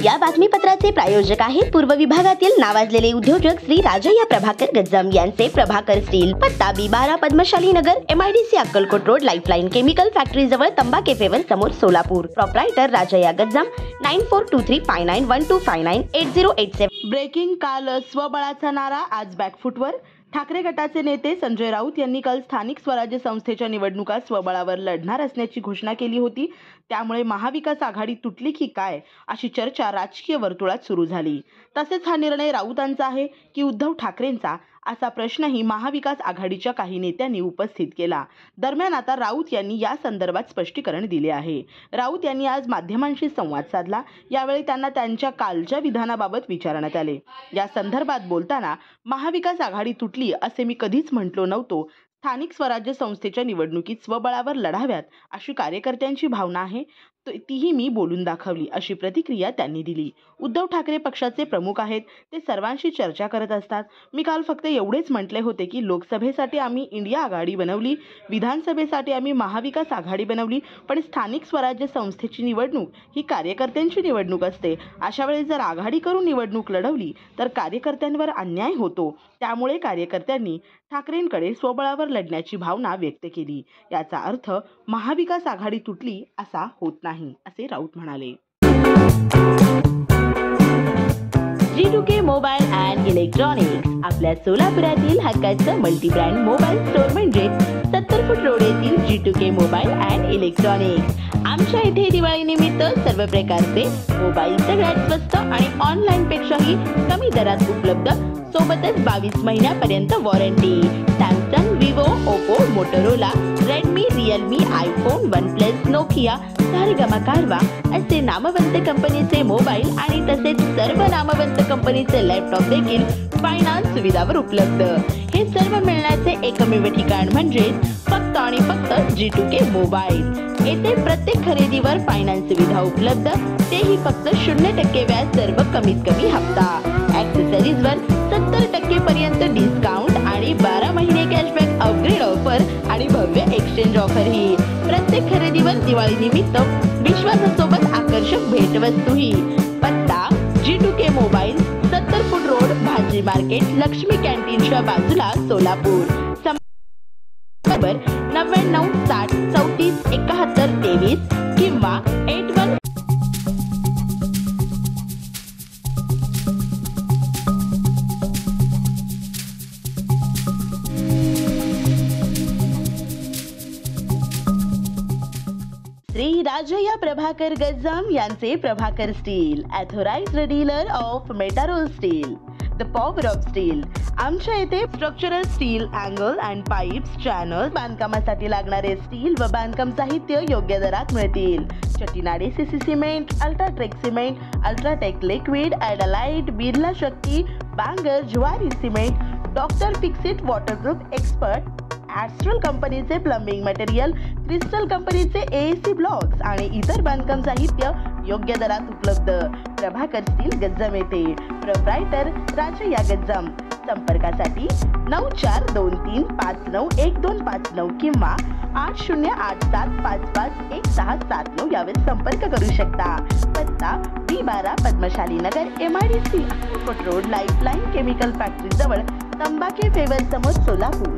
या बातमीपत्राचे प्रायोजक आहेत पूर्व विभागातील नावाजलेले उद्योजक श्री राजय्या प्रभाकर गज्जाम यांचे प्रभाकर स्टील, पत्ता B12 पद्मशाली नगर, MIDC Akkalkot road, lifeline chemical factory जवळ, तंबा कॅफेवर समोर, सोलापूर. प्रोप्रायटर राजय्या गज्जाम. 94235912598087. ब्रेकिंग. काल स्वबळाचा नारा, आज बॅकफुटवर. ठाकरे गटाचे नेते संजय राऊत यांनी काल स्थानिक स्वराज्य संस्थेच्या निवडणुका स्वबळावर लढणार असल्याची घोषणा केली होती. त्यामुळे महाविकास आघाडी तुटली की काय अशी चर्चा राजकीय वर्तुळात सुरू झाली. तसेच हा निर्णय राऊतांचा आहे की उद्धव ठाकरेंचा, असा प्रश्नही महाविकास आघाडीच्या काही नेत्यांनी उपस्थित केला. दरम्यान आता राऊत यांनी या संदर्भात स्पष्टीकरण दिले आहे. राऊत यांनी आज माध्यमांशी संवाद साधला. यावेळी त्यांना त्यांच्या कालच्या विधानाबाबत विचारण्यात आले. या संदर्भात बोलताना महाविकास आघाडी तुटली असे मी कधीच म्हटलो नव्हतो. स्थानिक स्वराज्य संस्थेच्या निवडणुकीत स्वबळावर लढाव्यात अशी कार्यकर्त्यांची भावना आहे, तीही मी बोलून दाखवली, अशी प्रतिक्रिया त्यांनी दिली. उद्धव ठाकरे पक्षाचे प्रमुख आहेत, ते सर्वांशी चर्चा करत असतात. मी काल फक्त एवढेच म्हटले होते की लोकसभेसाठी आम्ही इंडिया आघाडी बनवली, विधानसभेसाठी आम्ही महाविकास आघाडी बनवली, पण स्थानिक स्वराज्य संस्थेची निवडणूक ही कार्यकर्त्यांची निवडणूक असते. अशा वेळी जर आघाडी करून निवडणूक लढवली तर कार्यकर्त्यांवर अन्याय होतो. त्यामुळे कार्यकर्त्यांनी ठाकरेंकडे स्वबळावर लढण्याची भावना व्यक्त केली. याचा अर्थ महाविकास आघाडी तुटली असा होत नाही, असे राऊत म्हणाले. G2K मोबाईल अँड इलेक्ट्रॉनिक्स आपल्या सोलापुरातील हक्काचं मल्टी ब्रँड मोबाईल स्टोअर म्हणजे 70 फूट रोड येथील G2K मोबाईल अँड इलेक्ट्रॉनिक्स. आमच्या इथे दिवाळी निमित्त सर्व प्रकारचे मोबाईल सगळ्यात स्वस्त आणि ऑनलाईन पेक्षाही कमी दरात उपलब्ध, सोबतच 22 महिन्यापर्यंत warranty. Samsung, Vivo, Oppo, Motorola, Redmi, Realme, iPhone, OnePlus, Nokia, Saregama कारवा असे नामवंत कंपनीचे मोबाईल आणि तसेच सर्व नामवंत कंपनीचे लॅपटॉप देखील फायनान्स सुविधावर उपलब्ध. हे सर्व मिळण्याचे एकमेव ठिकाण म्हणजे फक्त आणि फक्त G2K मोबाईल. येथे प्रत्येक खरेदीवर फायनान्स सुविधा उपलब्ध, तेही फक्त 0% व्याज, सर्व कमीत कमी हप्ता. ॲक्सेसरीजवर 70% पर्यंत डिस्काउंट आणि 12 महिने कॅशबॅक, अपग्रेड ऑफर आणि भव्य एक्सचेंज ऑफरही. प्रत्येक खरेदीवर दिवाळी निमित्त विश्वासासोबत आकर्षक भेटवस्तूही. पत्ता G2K मोबाईल, 70 फूट रोड, भाजी मार्केट, लक्ष्मी कॅन्टीनच्या बाजूला, सोलापूर. संपर्क 99 60 34 71 23 किंवा 81. श्री राजय्या प्रभाकर गज्जाम यांचे Prabhakar steel, authorised dealer of Metarol steel, the power of steel. आमच्या येथे structural steel, angle and pipes, channel, बांधकामासाठी लागणारे स्टील व बांधकाम साहित्य योग्य दरात मिळतील. Chettinad CC cement, UltraTech cement, UltraTech liquid, ॲडलाइट, Birla Shakti, Bangur, Zuari cement, doctor Fixit waterproof expert, Astral कंपनीचे प्लंबिंग मटेरियल, क्रिस्टल कंपनीचे AC ब्लॉक्स आणि इतर बांधकाम साहित्य योग्य दरात उपलब्ध. प्रभाकर स्टील, गज्जाम येथे. प्रोप्रायटर राजय्या गज्जाम. संपर्कासाठी 9423591259 किंवा 8087551679 यावर संपर्क करू शकता. पत्ता B12 पद्मशाली नगर, MIDC Akkalkot road, lifeline chemical factory जवळ, तंबा कॅफेवर समोर, सोलापूर.